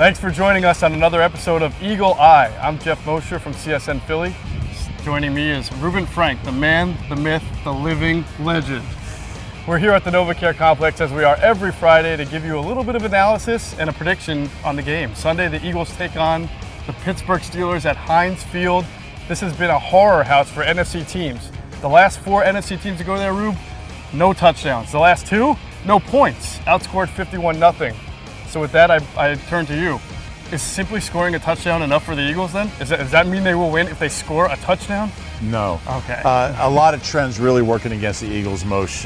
Thanks for joining us on another episode of Eagle Eye. I'm Jeff Mosher from CSN Philly. Joining me is Reuben Frank, the man, the myth, the living legend. We're here at the NovaCare Complex as we are every Friday to give you a little bit of analysis and a prediction on the game. Sunday, the Eagles take on the Pittsburgh Steelers at Heinz Field. This has been a horror house for NFC teams. The last 4 NFC teams to go there, Rube, no touchdowns. The last 2, no points. Outscored 51-0. So with that, I turn to you. Is simply scoring a touchdown enough for the Eagles then? Does that mean they will win if they score a touchdown? No. Okay. A lot of trends really working against the Eagles, Moshe.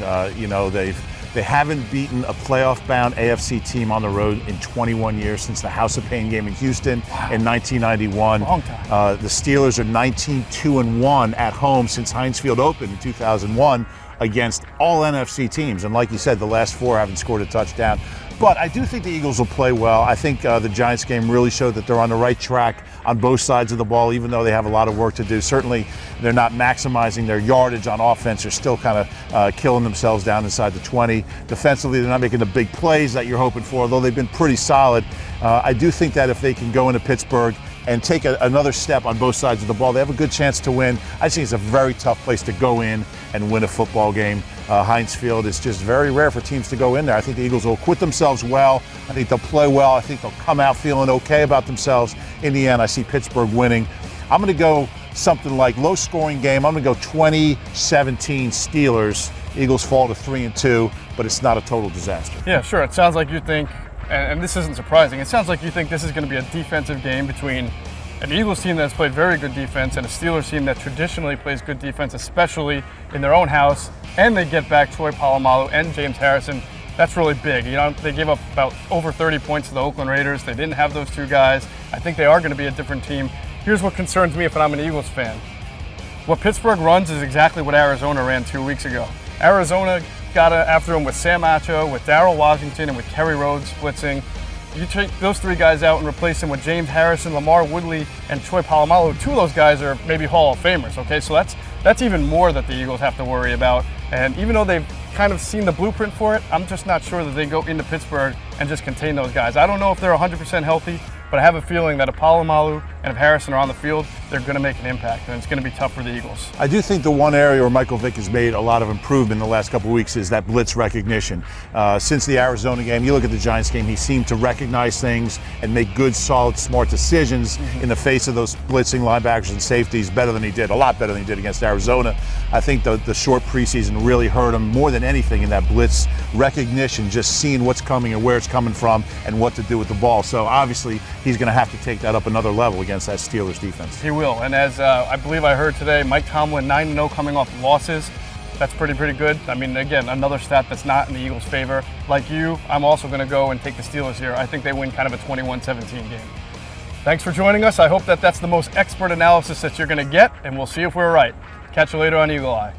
They haven't beaten a playoff-bound AFC team on the road in 21 years since the House of Pain game in Houston in 1991. Long time. The Steelers are 19-2-1 at home since Heinz Field opened in 2001 against all NFC teams. And like you said, the last 4 haven't scored a touchdown. But I do think the Eagles will play well. I think the Giants game really showed that they're on the right track on both sides of the ball, even though they have a lot of work to do. Certainly, they're not maximizing their yardage on offense. They're still kind of killing themselves down inside the 20. Defensively, they're not making the big plays that you're hoping for, although they've been pretty solid. I do think that if they can go into Pittsburgh and take another step on both sides of the ball, they have a good chance to win. I think it's a very tough place to go in and win a football game. Heinz Field is just very rare for teams to go in there. I think the Eagles will acquit themselves well. I think they'll play well. I think they'll come out feeling okay about themselves. In the end, I see Pittsburgh winning. I'm going to go something like low-scoring game. I'm going to go 20-17 Steelers. Eagles fall to 3-2, but it's not a total disaster. Yeah, sure. It sounds like you think, and this isn't surprising, it sounds like you think this is going to be a defensive game between an Eagles team that's played very good defense and a Steelers team that traditionally plays good defense, especially in their own house, and they get back Troy Polamalu and James Harrison. That's really big. You know, they gave up about over 30 points to the Oakland Raiders. They didn't have those 2 guys. I think they are going to be a different team. Here's what concerns me if I'm an Eagles fan. What Pittsburgh runs is exactly what Arizona ran 2 weeks ago. Arizona got after him with Sam Acho, with Darrell Washington, and with Kerry Rhodes blitzing. You take those 3 guys out and replace them with James Harrison, Lamar Woodley, and Troy Polamalu. 2 of those guys are maybe Hall of Famers, okay? So that's even more that the Eagles have to worry about. And even though they've kind of seen the blueprint for it, I'm just not sure that they go into Pittsburgh and just contain those guys. I don't know if they're 100% healthy, but I have a feeling that if Polamalu and if Harrison are on the field, they're going to make an impact, and it's going to be tough for the Eagles. I do think the one area where Michael Vick has made a lot of improvement in the last couple of weeks is that blitz recognition. Since the Arizona game, you look at the Giants game, he seemed to recognize things and make good, solid, smart decisions in the face of those blitzing linebackers and safeties better than he did, a lot better than he did against Arizona. I think the short preseason really hurt him more than anything in that blitz recognition, just seeing what's coming and where it's coming from and what to do with the ball. So obviously, he's going to have to take that up another level against that Steelers defense. He will, and as I believe I heard today, Mike Tomlin 9-0 coming off losses. That's pretty good. I mean, again, another stat that's not in the Eagles' favor. Like you, I'm also going to go and take the Steelers here. I think they win kind of a 21-17 game. Thanks for joining us. I hope that's the most expert analysis that you're going to get, and we'll see if we're right. Catch you later on Eagle Eye.